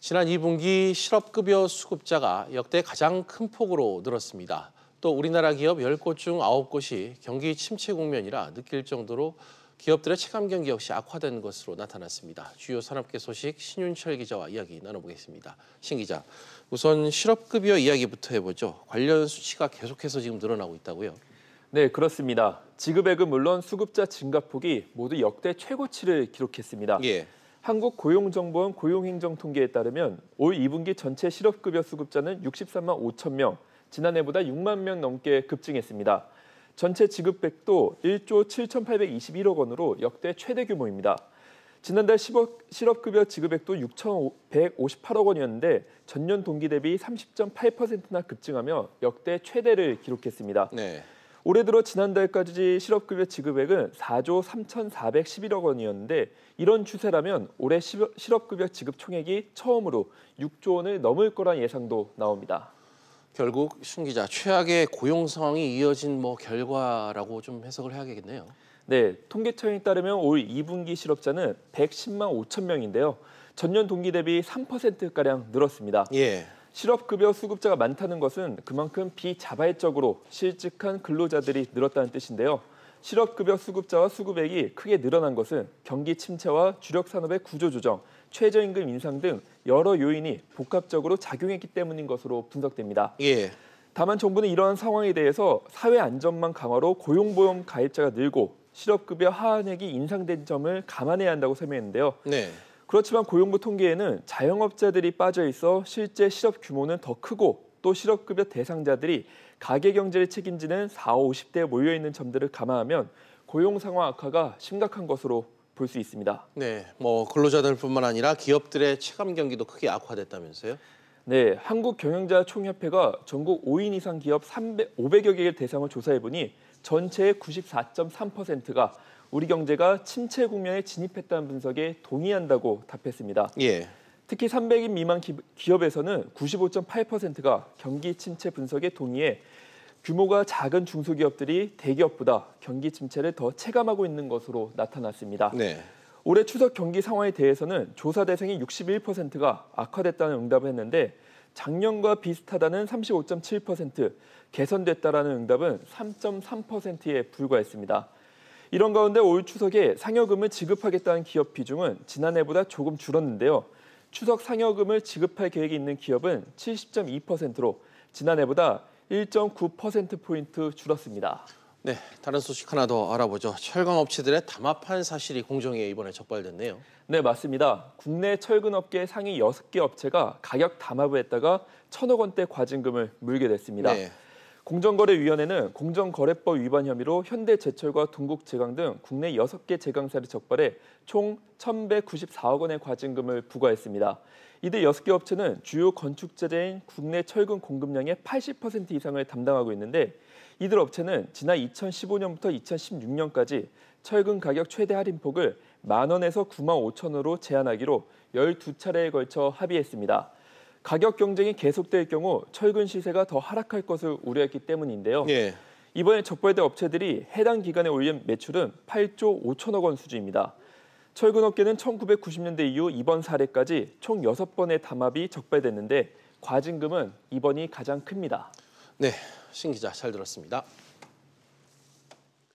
지난 2분기 실업급여 수급자가 역대 가장 큰 폭으로 늘었습니다. 또 우리나라 기업 10곳 중 9곳이 경기 침체 국면이라 느낄 정도로 기업들의 체감 경기 역시 악화된 것으로 나타났습니다. 주요 산업계 소식 신윤철 기자와 이야기 나눠보겠습니다. 신 기자, 우선 실업급여 이야기부터 해보죠. 관련 수치가 계속해서 지금 늘어나고 있다고요? 네, 그렇습니다. 지급액은 물론 수급자 증가폭이 모두 역대 최고치를 기록했습니다. 예. 한국고용정보원 고용행정통계에 따르면 올 2분기 전체 실업급여 수급자는 63만 5천 명, 지난해보다 6만 명 넘게 급증했습니다. 전체 지급액도 1조 7,821억 원으로 역대 최대 규모입니다. 지난달 실업급여 지급액도 6,158억 원이었는데 전년 동기 대비 30.8%나 급증하며 역대 최대를 기록했습니다. 네. 올해 들어 지난달까지 실업급여 지급액은 4조 3,411억 원이었는데 이런 추세라면 올해 실업급여 지급 총액이 처음으로 6조 원을 넘을 거란 예상도 나옵니다. 결국 신 기자, 최악의 고용 상황이 이어진 결과라고 좀 해석을 해야겠네요. 네, 통계청에 따르면 올 2분기 실업자는 110만 5천 명인데요. 전년 동기 대비 3%가량 늘었습니다. 예. 실업급여 수급자가 많다는 것은 그만큼 비자발적으로 실직한 근로자들이 늘었다는 뜻인데요. 실업급여 수급자와 수급액이 크게 늘어난 것은 경기 침체와 주력 산업의 구조조정, 최저임금 인상 등 여러 요인이 복합적으로 작용했기 때문인 것으로 분석됩니다. 예. 다만 정부는 이러한 상황에 대해서 사회 안전망 강화로 고용보험 가입자가 늘고 실업급여 하한액이 인상된 점을 감안해야 한다고 설명했는데요. 네. 그렇지만 고용부 통계에는 자영업자들이 빠져 있어 실제 실업 규모는 더 크고 또 실업급여 대상자들이 가계 경제를 책임지는 40, 50대에 모여있는 점들을 감안하면 고용 상황 악화가 심각한 것으로 볼 수 있습니다. 네, 근로자들뿐만 아니라 기업들의 체감 경기도 크게 악화됐다면서요? 네, 한국경영자총협회가 전국 5인 이상 기업 500여 개를 대상으로 조사해보니 전체의 94.3%가 우리 경제가 침체 국면에 진입했다는 분석에 동의한다고 답했습니다. 예. 특히 300인 미만 기업에서는 95.8%가 경기 침체 분석에 동의해 규모가 작은 중소기업들이 대기업보다 경기 침체를 더 체감하고 있는 것으로 나타났습니다. 네. 올해 추석 경기 상황에 대해서는 조사 대상의 61%가 악화됐다는 응답을 했는데 작년과 비슷하다는 35.7%, 개선됐다라는 응답은 3.3%에 불과했습니다. 이런 가운데 올 추석에 상여금을 지급하겠다는 기업 비중은 지난해보다 조금 줄었는데요. 추석 상여금을 지급할 계획이 있는 기업은 70.2%로 지난해보다 1.9%포인트 줄었습니다. 네, 다른 소식 하나 더 알아보죠. 철강 업체들의 담합한 사실이 공정위에 이번에 적발됐네요. 네, 맞습니다. 국내 철근업계 상위 6개 업체가 가격 담합을 했다가 1,000억 원대 과징금을 물게 됐습니다. 네. 공정거래위원회는 공정거래법 위반 혐의로 현대제철과 동국제강 등 국내 6개 제강사를 적발해 총 1,194억 원의 과징금을 부과했습니다. 이들 6개 업체는 주요 건축재재인 국내 철근 공급량의 80% 이상을 담당하고 있는데 이들 업체는 지난 2015년부터 2016년까지 철근 가격 최대 할인폭을 10,000원에서 95,000원으로 제한하기로 12차례에 걸쳐 합의했습니다. 가격 경쟁이 계속될 경우 철근 시세가 더 하락할 것을 우려했기 때문인데요. 예. 이번에 적발된 업체들이 해당 기간에 올린 매출은 8조 5천억 원 수준입니다. 철근업계는 1990년대 이후 이번 사례까지 총 6번의 담합이 적발됐는데 과징금은 이번이 가장 큽니다. 네, 신 기자 잘 들었습니다.